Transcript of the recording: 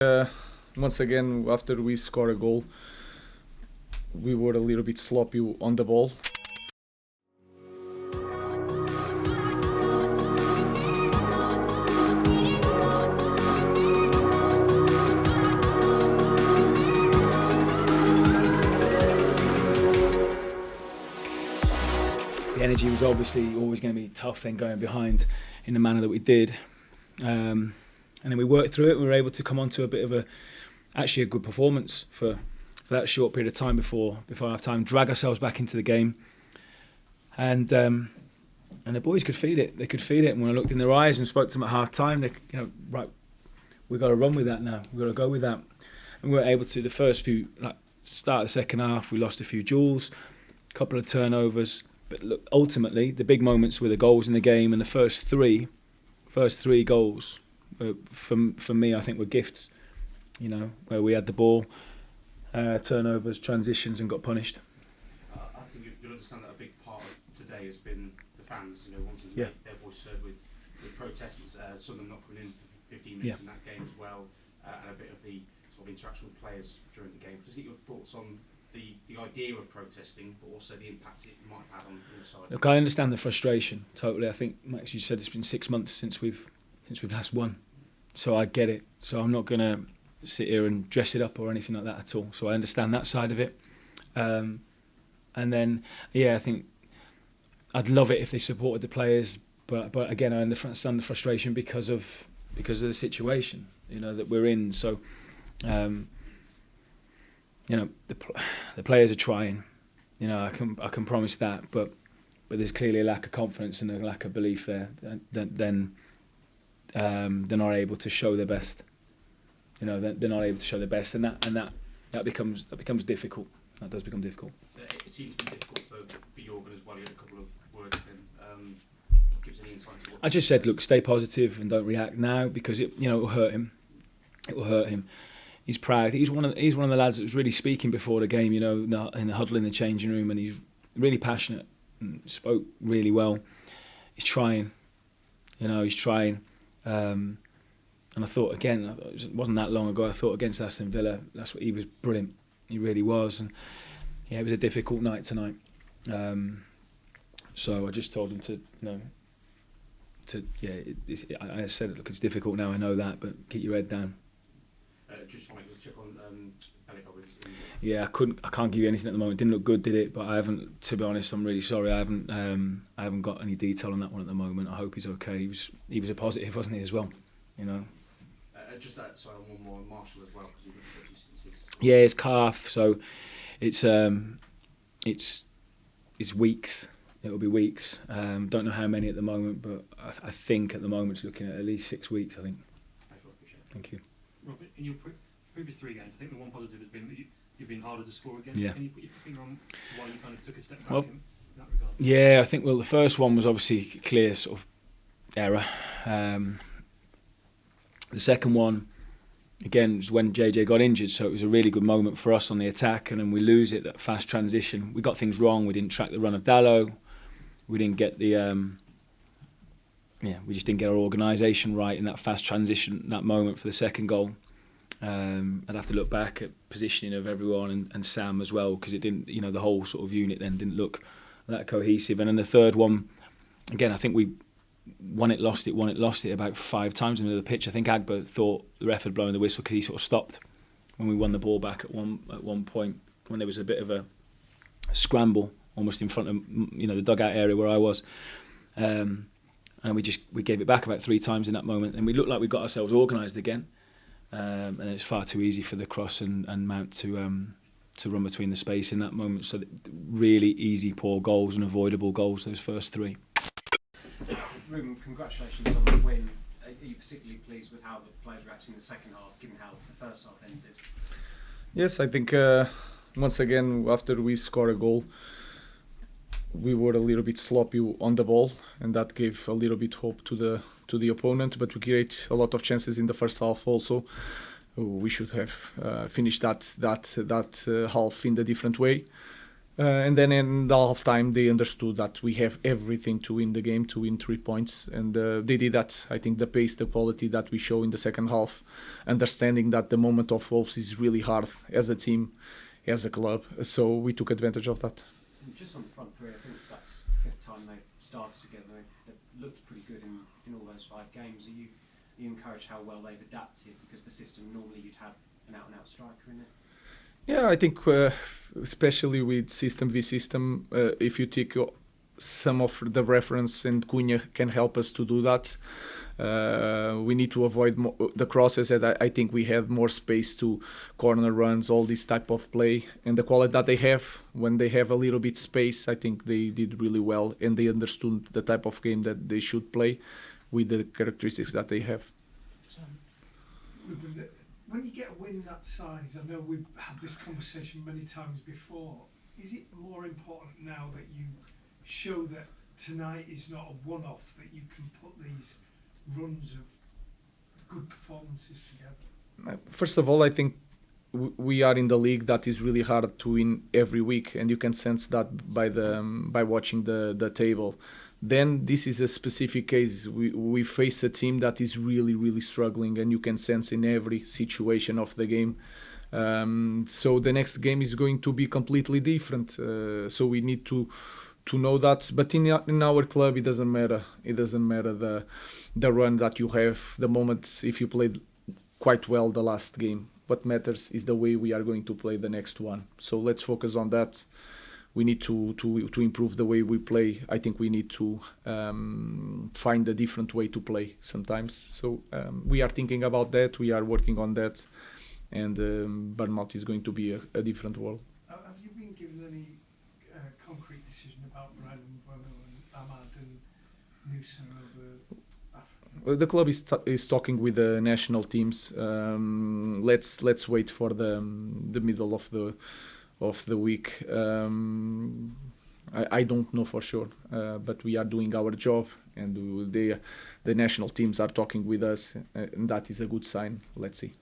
Once again, after we score a goal, we were a little bit sloppy on the ball. The energy was obviously always going to be tough then going behind in the manner that we did. And then we worked through it and we were able to come on to a bit of actually a good performance for that short period of time before half time, drag ourselves back into the game. And the boys could feel it. They could feel it. And when I looked in their eyes and spoke to them at half time, they, right, we've got to run with that now. We've got to go with that. And we were able to, the first few, start of the second half, we lost a few duels, a couple of turnovers. But look, ultimately, the big moments were the goals in the game, and the first three goals, for me, I think were gifts. Where we had the ball, turnovers, transitions, and got punished. I think you'll understand that a big part of today has been the fans, wanting to make their voice heard with protests. Some of them not coming in for 15 minutes in that game as well, and a bit of the sort of interaction with players during the game. Just get your thoughts on the idea of protesting, but also the impact it might have on your side. Look, I understand the frustration totally. I think, Max, you said it's been 6 months since we've last won, so I get it. So I'm not going to sit here and dress it up or anything like that at all. So I understand that side of it. And then, I think I'd love it if they supported the players, but again, I understand the frustration because of the situation, that we're in. So. The players are trying. I can promise that, but there's clearly a lack of confidence and a lack of belief there. Then they're not able to show their best. They're not able to show their best, and that becomes difficult. That does become difficult. It seems to be difficult for Jorgen as well. You had a couple of words with him. Give us any insight into what. I just said, look, stay positive and don't react now because it will hurt him. It will hurt him. He's proud. He's one of the lads that was really speaking before the game, in the huddle in the changing room, and he's really passionate and spoke really well. He's trying, he's trying. And I thought again, it wasn't that long ago. I thought against Aston Villa, he was brilliant. He really was, and it was a difficult night tonight. So I just told him I said, look, it's difficult now. I know that, but keep your head down. Just check on Bellingham. Yeah, I can't give you anything at the moment. Didn't look good, did it? But I haven't. To be honest, I'm really sorry. I haven't got any detail on that one at the moment. I hope he's okay. He was a positive, wasn't he, as well? Just that. Sorry, one more Marshall as well, because you've been since his. Yeah, his calf. So it's weeks. It will be weeks. Don't know how many at the moment, but I think at the moment it's looking at least 6 weeks. I think. Thank you. Robert, in your previous 3 games, I think the one positive has been that you've been harder to score against. Yeah. Can you put your finger on why you kind of took a step back in that regard? Yeah, I think, the first one was obviously clear sort of error. The second one, again, was when JJ got injured, so it was a really good moment for us on the attack, and then we lose it, that fast transition. We got things wrong. We didn't track the run of Dallo. We didn't get we just didn't get our organisation right in that fast transition, that moment for the second goal. I'd have to look back at positioning of everyone and Sam as well, because it didn't, the whole sort of unit then didn't look that cohesive. And then the third one, again, I think we won it, lost it about 5 times in the middle of the pitch. I think Agba thought the ref had blown the whistle because he sort of stopped when we won the ball back at one point when there was a bit of a scramble almost in front of the dugout area where I was. And we gave it back about 3 times in that moment, and we looked like we got ourselves organised again. And it's far too easy for the cross and Mount to run between the space in that moment. So really easy, poor goals and avoidable goals, those first 3. Ruben, congratulations on the win. Are you particularly pleased with how the players reacted in the second half, given how the first half ended? Yes, I think once again, after we score a goal, we were a little bit sloppy on the ball, and that gave a little bit hope to the opponent. But we create a lot of chances in the first half also. We should have finished that half in a different way. And then in the half time, they understood that we have everything to win the game, to win 3 points. And they did that. I think the pace, the quality that we show in the second half, understanding that the moment of Wolves is really hard as a team, as a club. So we took advantage of that. And just on the front three, I think that's the fifth time they've started together. They've looked pretty good in all those 5 games. Are you encouraged how well they've adapted? Because the system, normally you'd have an out-and-out striker in it. Yeah, I think especially with system v system, if you take some of the reference, and Cunha can help us to do that. We need to avoid the crosses, and I think we had more space to corner runs, all this type of play, and the quality that they have when they have a little bit space. I think they did really well, and they understood the type of game that they should play with the characteristics that they have. When you get a win that size, I know we've had this conversation many times before, is it more important now that you show that tonight is not a one-off, that you can put these runs of good performances together? First of all, I think we are in the league that is really hard to win every week, and you can sense that by watching the table. Then this is a specific case. We face a team that is really, really struggling, and you can sense in every situation of the game. So the next game is going to be completely different. So we need to know that. But in our club, it doesn't matter. It doesn't matter the run that you have, the moment if you played quite well the last game. What matters is the way we are going to play the next one. So let's focus on that. We need to improve the way we play. I think we need to find a different way to play sometimes. So we are thinking about that. We are working on that. And Bournemouth is going to be a different world. Have you been given any concrete decision about Brandon Bueno and Ahmad and Nusa over? The club is talking with the national teams. Let's wait for the middle of the week. I don't know for sure, but we are doing our job, and the national teams are talking with us, and that is a good sign. Let's see.